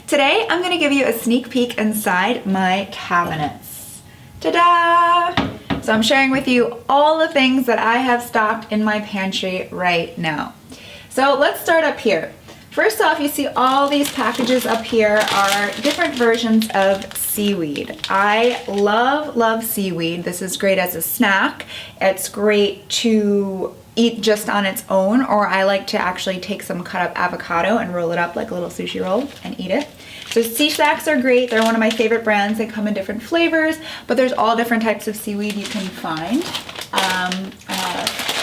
Today I'm going to give you a sneak peek inside my cabinets. Ta-da! So I'm sharing with you all the things that I have stocked in my pantry right now. So let's start up here. First off, you see all these packages up here are different versions of seaweed. I love seaweed. This is great as a snack. It's great to eat just on its own, or I like to actually take some cut up avocado and roll it up like a little sushi roll and eat it. So sea snacks are great. They're one of my favorite brands. They come in different flavors, but there's all different types of seaweed you can find.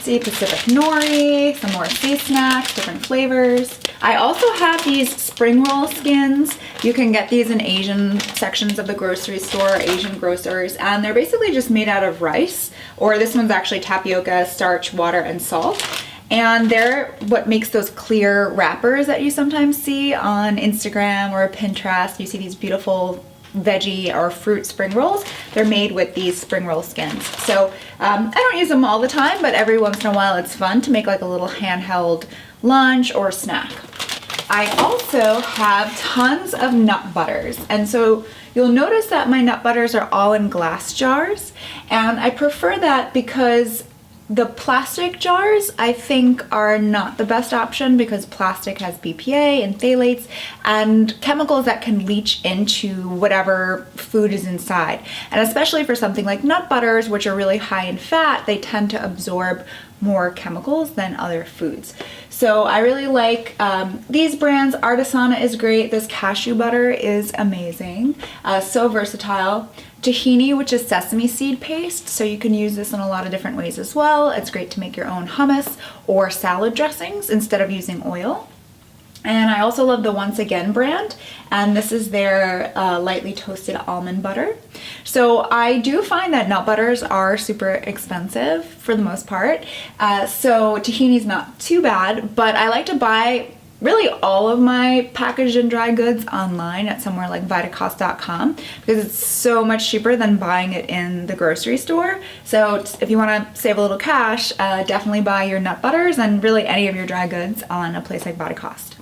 See Pacific Nori, some more sea snacks, different flavors. I also have these spring roll skins. You can get these in Asian sections of the grocery store, Asian grocers, and they're basically just made out of rice, or this one's actually tapioca, starch, water, and salt. And they're what makes those clear wrappers that you sometimes see on Instagram or Pinterest. You see these beautiful veggie or fruit spring rolls. They're made with these spring roll skins. So I don't use them all the time, but every once in a while it's fun to make like a little handheld lunch or snack. I also have tons of nut butters. And so you'll notice that my nut butters are all in glass jars. And I prefer that because the plastic jars, I think, are not the best option because plastic has BPA and phthalates and chemicals that can leach into whatever food is inside. And especially for something like nut butters, which are really high in fat, they tend to absorb more chemicals than other foods. So I really like these brands. Artisana is great. This cashew butter is amazing. So versatile. Tahini, which is sesame seed paste, so you can use this in a lot of different ways as well. It's great to make your own hummus or salad dressings instead of using oil. And I also love the Once Again brand, and this is their lightly toasted almond butter. So I do find that nut butters are super expensive for the most part, so tahini's not too bad, but I like to buy really all of my packaged and dry goods online at somewhere like vitacost.com because it's so much cheaper than buying it in the grocery store. So if you want to save a little cash, definitely buy your nut butters and really any of your dry goods on a place like Vitacost.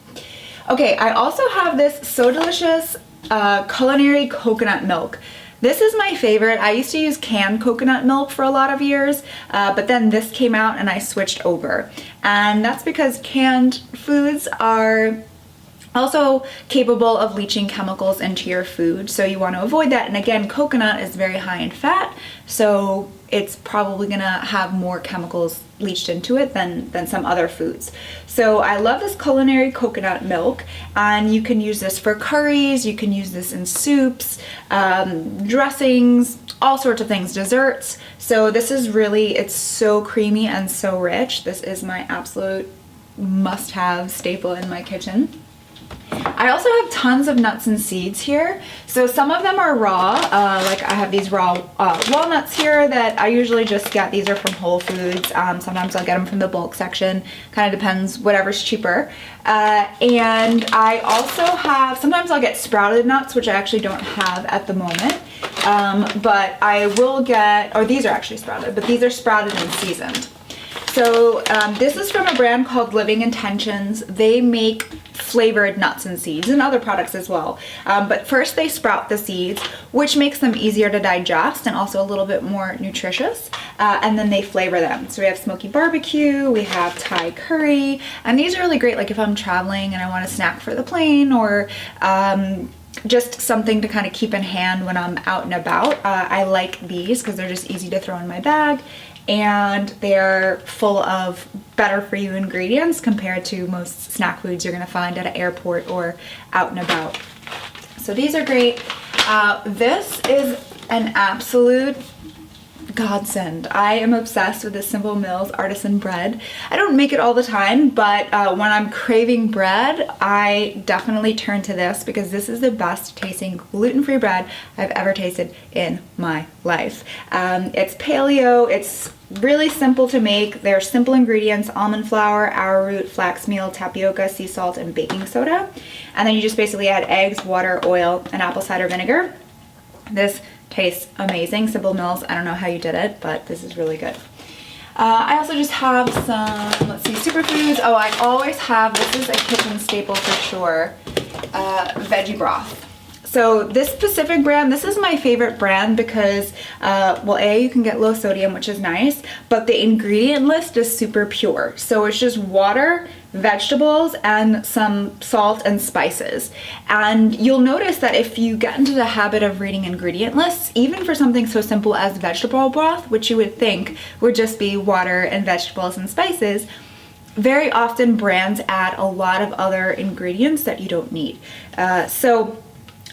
Okay, I also have this So Delicious culinary coconut milk. This is my favorite. I used to use canned coconut milk for a lot of years, but then this came out and I switched over. And that's because canned foods are also capable of leaching chemicals into your food, so you want to avoid that. And again, coconut is very high in fat, so it's probably gonna have more chemicals leached into it than some other foods. So I love this culinary coconut milk, and you can use this for curries, you can use this in soups, dressings, all sorts of things, desserts. So this is really, it's so creamy and so rich. This is my absolute must-have staple in my kitchen. I also have tons of nuts and seeds here. So some of them are raw, like I have these raw walnuts here that I usually just get. These are from Whole Foods. Sometimes I'll get them from the bulk section. Kind of depends, whatever's cheaper. And I also have, sometimes I'll get sprouted nuts, which I actually don't have at the moment. But I will get, or these are actually sprouted, but these are sprouted and seasoned. So this is from a brand called Living Intentions. They make flavored nuts and seeds and other products as well. But first they sprout the seeds, which makes them easier to digest and also a little bit more nutritious. And then they flavor them. So we have smoky barbecue, we have Thai curry, and these are really great like if I'm traveling and I want a snack for the plane, or just something to kind of keep in hand when I'm out and about. I like these because they're just easy to throw in my bag, and they're full of better for you ingredients compared to most snack foods you're gonna find at an airport or out and about. So these are great. This is an absolute godsend. I am obsessed with this Simple Mills artisan bread. I don't make it all the time, but when I'm craving bread, I definitely turn to this because this is the best tasting gluten-free bread I've ever tasted in my life. It's paleo, it's really simple to make. They're simple ingredients: almond flour, arrowroot, flax meal, tapioca, sea salt, and baking soda. And then you just basically add eggs, water, oil, and apple cider vinegar. This tastes amazing. Simple Mills, I don't know how you did it, but this is really good. I also just have some, let's see, superfoods. Oh, I always have, this is a kitchen staple for sure. veggie broth. So this specific brand, this is my favorite brand because, well, A, you can get low sodium, which is nice, but the ingredient list is super pure. So it's just water, vegetables, and some salt and spices. And you'll notice that if you get into the habit of reading ingredient lists, even for something so simple as vegetable broth, which you would think would just be water and vegetables and spices, very often brands add a lot of other ingredients that you don't need. So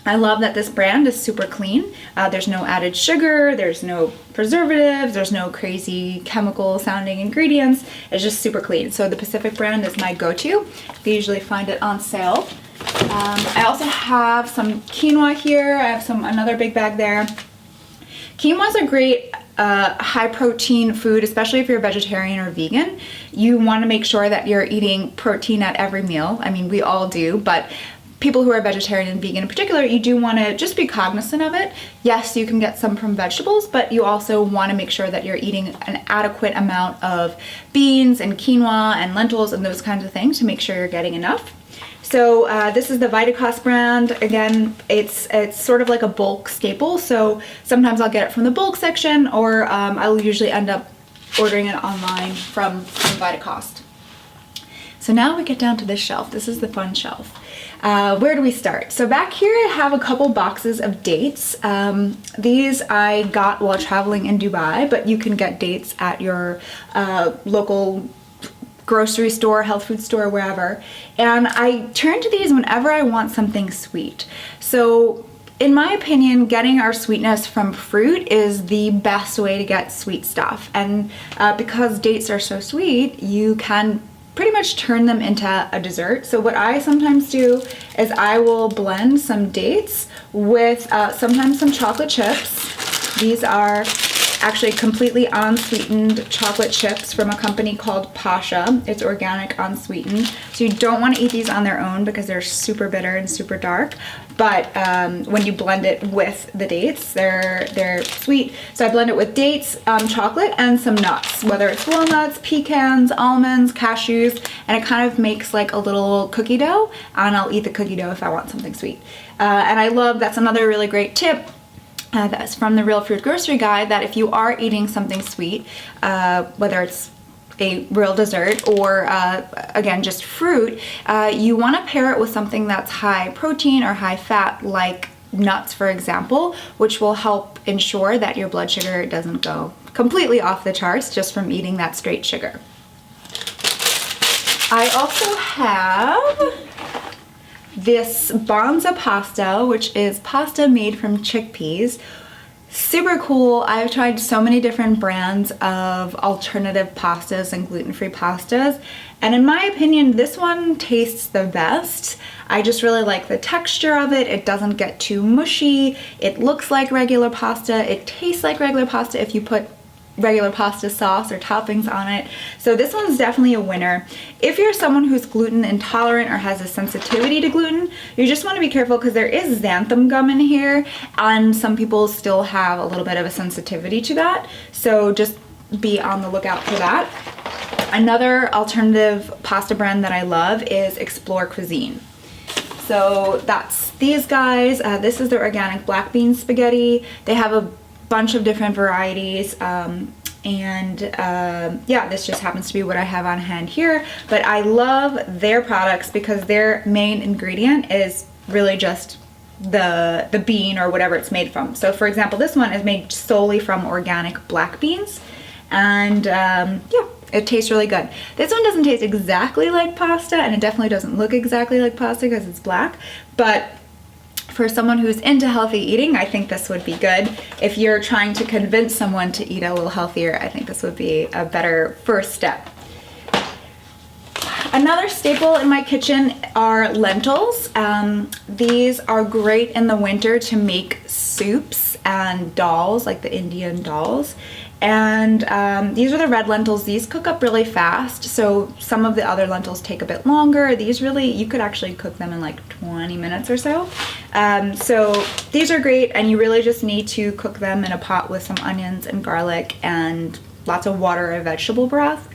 I love that this brand is super clean. There's no added sugar, there's no preservatives, there's no crazy chemical sounding ingredients. It's just super clean. So the Pacific brand is my go-to. You usually find it on sale. I also have some quinoa here. I have another big bag there. Quinoa is a great high protein food, especially if you're vegetarian or vegan. You want to make sure that you're eating protein at every meal. I mean, we all do, but people who are vegetarian and vegan in particular, you do want to just be cognizant of it. Yes, you can get some from vegetables, but you also want to make sure that you're eating an adequate amount of beans and quinoa and lentils and those kinds of things to make sure you're getting enough. So this is the Vitacost brand. Again, it's sort of like a bulk staple. So sometimes I'll get it from the bulk section, or I'll usually end up ordering it online from Vitacost. So now we get down to this shelf. This is the fun shelf. Where do we start? So back here I have a couple boxes of dates. These I got while traveling in Dubai, but you can get dates at your local grocery store, health food store, wherever. And I turn to these whenever I want something sweet. So in my opinion, getting our sweetness from fruit is the best way to get sweet stuff. And because dates are so sweet, you can pretty much turn them into a dessert. So what I sometimes do is I will blend some dates with sometimes some chocolate chips. These are actually completely unsweetened chocolate chips from a company called Pasha. It's organic, unsweetened. So you don't want to eat these on their own because they're super bitter and super dark. But when you blend it with the dates, they're sweet. So I blend it with dates, chocolate, and some nuts, whether it's walnuts, pecans, almonds, cashews, and it kind of makes like a little cookie dough, and I'll eat the cookie dough if I want something sweet. And I love, that's another really great tip. That's from the Real Food Grocery Guide, that if you are eating something sweet, whether it's a real dessert or again just fruit, you want to pair it with something that's high protein or high fat, like nuts, for example, which will help ensure that your blood sugar doesn't go completely off the charts just from eating that straight sugar. I also have this Bonza Pasta, which is pasta made from chickpeas. Super cool. I've tried so many different brands of alternative pastas and gluten-free pastas, and in my opinion, this one tastes the best. I just really like the texture of it. It doesn't get too mushy. It looks like regular pasta. It tastes like regular pasta if you put regular pasta sauce or toppings on it. So this one's definitely a winner. If you're someone who's gluten intolerant or has a sensitivity to gluten, you just want to be careful because there is xanthan gum in here, and some people still have a little bit of a sensitivity to that. So just be on the lookout for that. Another alternative pasta brand that I love is Explore Cuisine. So that's these guys. This is their organic black bean spaghetti. They have a bunch of different varieties, yeah, this just happens to be what I have on hand here, but I love their products because their main ingredient is really just the bean or whatever it's made from. So for example, this one is made solely from organic black beans, and yeah, it tastes really good. This one doesn't taste exactly like pasta, and it definitely doesn't look exactly like pasta because it's black, but for someone who's into healthy eating, I think this would be good. If you're trying to convince someone to eat a little healthier, I think this would be a better first step. Another staple in my kitchen are lentils. These are great in the winter to make soups and dals, like the Indian dals. And these are the red lentils. These cook up really fast, so some of the other lentils take a bit longer. These really, you could actually cook them in like 20 minutes or so. So these are great, and you really just need to cook them in a pot with some onions and garlic and lots of water or vegetable broth.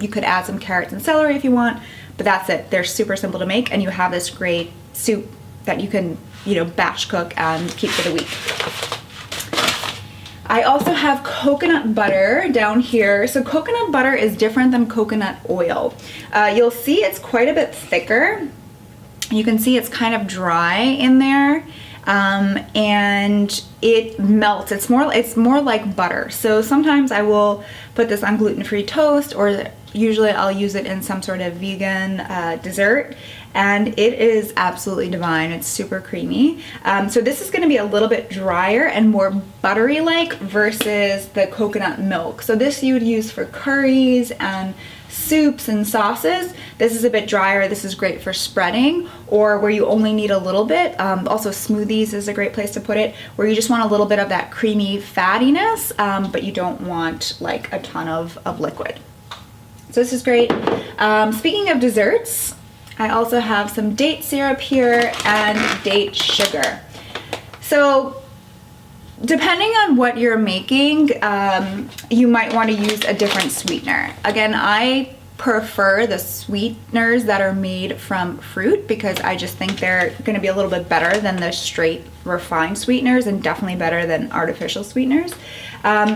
You could add some carrots and celery if you want, but that's it. They're super simple to make, and you have this great soup that you can, batch cook and keep for the week. I also have coconut butter down here. So coconut butter is different than coconut oil. You'll see it's quite a bit thicker. You can see it's kind of dry in there, and it melts. It's more like butter. So sometimes I will put this on gluten-free toast, or usually I'll use it in some sort of vegan dessert, and it is absolutely divine. It's super creamy. So this is gonna be a little bit drier and more buttery-like versus the coconut milk. So this you would use for curries and soups and sauces. This is a bit drier. This is great for spreading, or where you only need a little bit. Also smoothies is a great place to put it, where you just want a little bit of that creamy fattiness, but you don't want like a ton of liquid. So this is great. Speaking of desserts, I also have some date syrup here and date sugar. So depending on what you're making, you might want to use a different sweetener. Again, I prefer the sweeteners that are made from fruit because I just think they're going to be a little bit better than the straight refined sweeteners, and definitely better than artificial sweeteners.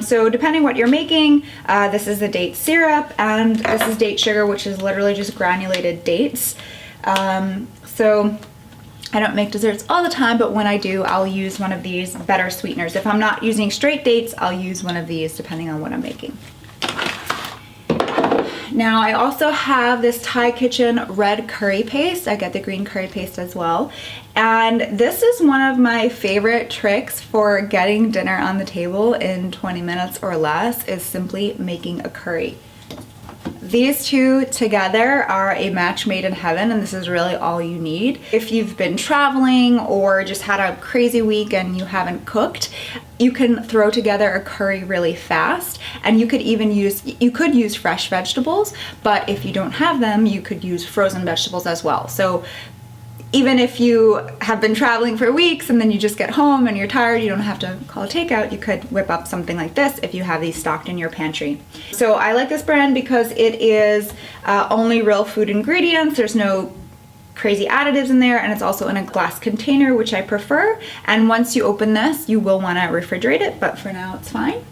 So depending what you're making, this is the date syrup, and this is date sugar, which is literally just granulated dates. So I don't make desserts all the time, but when I do, I'll use one of these better sweeteners. If I'm not using straight dates, I'll use one of these depending on what I'm making. Now I also have this Thai Kitchen red curry paste. I get the green curry paste as well. And this is one of my favorite tricks for getting dinner on the table in 20 minutes or less, is simply making a curry. These two together are a match made in heaven, and this is really all you need. If you've been traveling or just had a crazy week and you haven't cooked, you can throw together a curry really fast, and you could use fresh vegetables, but if you don't have them, you could use frozen vegetables as well. So even if you have been traveling for weeks and then you just get home and you're tired, you don't have to call a takeout. You could whip up something like this if you have these stocked in your pantry. So I like this brand because it is only real food ingredients. There's no crazy additives in there, and it's also in a glass container, which I prefer. And once you open this, you will want to refrigerate it, but for now it's fine.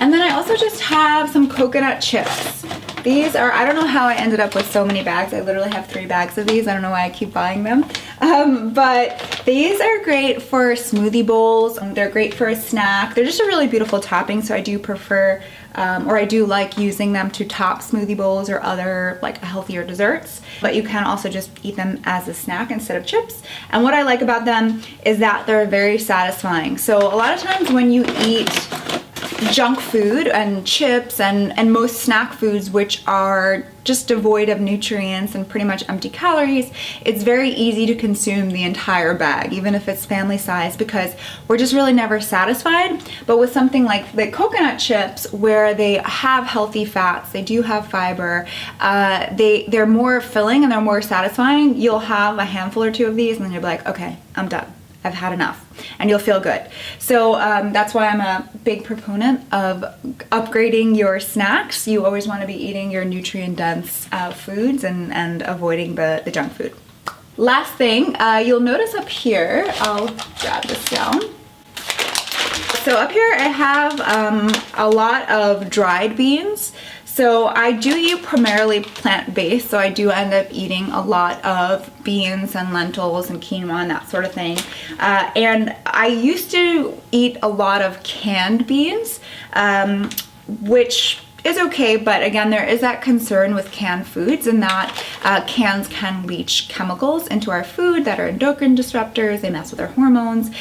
And then I also just have some coconut chips. These are, I don't know how I ended up with so many bags. I literally have 3 bags of these. I don't know why I keep buying them. But these are great for smoothie bowls. They're great for a snack. They're just a really beautiful topping, so I do prefer, or I do like using them to top smoothie bowls or other like healthier desserts. But you can also just eat them as a snack instead of chips. And what I like about them is that they're very satisfying. So a lot of times when you eat junk food and chips and most snack foods, which are just devoid of nutrients and pretty much empty calories, it's very easy to consume the entire bag, even if it's family size, because we're just really never satisfied. But with something like the coconut chips, where they have healthy fats, they do have fiber, they're more filling and they're more satisfying. You'll have a handful or 2 of these and then you'll be like, okay, I'm done. I've had enough, and you'll feel good. So that's why I'm a big proponent of upgrading your snacks. You always want to be eating your nutrient-dense foods and avoiding the junk food. Last thing, you'll notice up here, I'll grab this down. So up here I have a lot of dried beans. So I do eat primarily plant-based, so I do end up eating a lot of beans and lentils and quinoa and that sort of thing. And I used to eat a lot of canned beans, which is okay, but again, there is that concern with canned foods, and that cans can leach chemicals into our food that are endocrine disruptors. They mess with our hormones.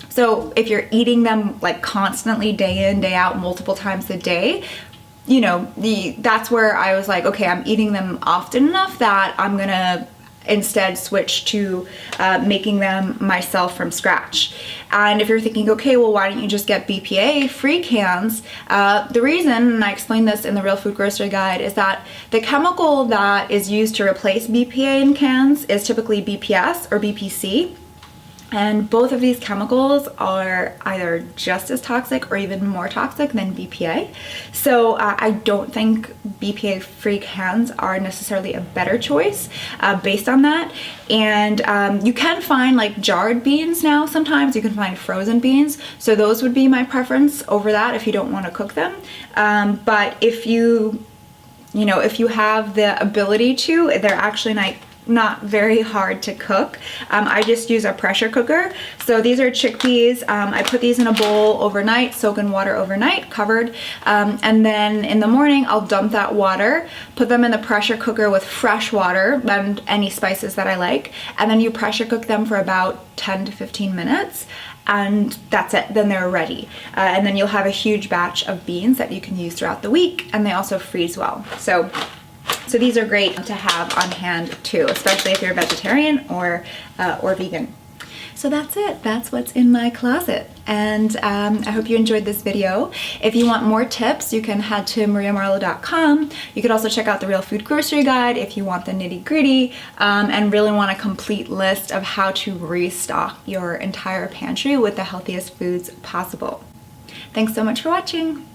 So if you're eating them like constantly, day in, day out, multiple times a day, you know, that's where I was like, okay, I'm eating them often enough that I'm gonna instead switch to making them myself from scratch. And if you're thinking, okay, well, why don't you just get BPA free cans? The reason, and I explained this in the Real Food Grocery Guide, is that the chemical that is used to replace BPA in cans is typically BPS or BPC. And both of these chemicals are either just as toxic or even more toxic than BPA. So I don't think BPA-free cans are necessarily a better choice based on that. And you can find like jarred beans now sometimes. You can find frozen beans. So those would be my preference over that if you don't want to cook them. But if you have the ability to, they're actually not very hard to cook. I just use a pressure cooker. So these are chickpeas. I put these in a bowl overnight, soak in water overnight, covered. And then in the morning, I'll dump that water, put them in the pressure cooker with fresh water and any spices that I like. And then you pressure cook them for about 10 to 15 minutes. And that's it, then they're ready. And then you'll have a huge batch of beans that you can use throughout the week, and they also freeze well. So these are great to have on hand too, especially if you're a vegetarian or vegan. So that's it. That's what's in my closet. And I hope you enjoyed this video. If you want more tips, you can head to mariamarlowe.com. You could also check out the Real Food Grocery Guide if you want the nitty-gritty and really want a complete list of how to restock your entire pantry with the healthiest foods possible. Thanks so much for watching.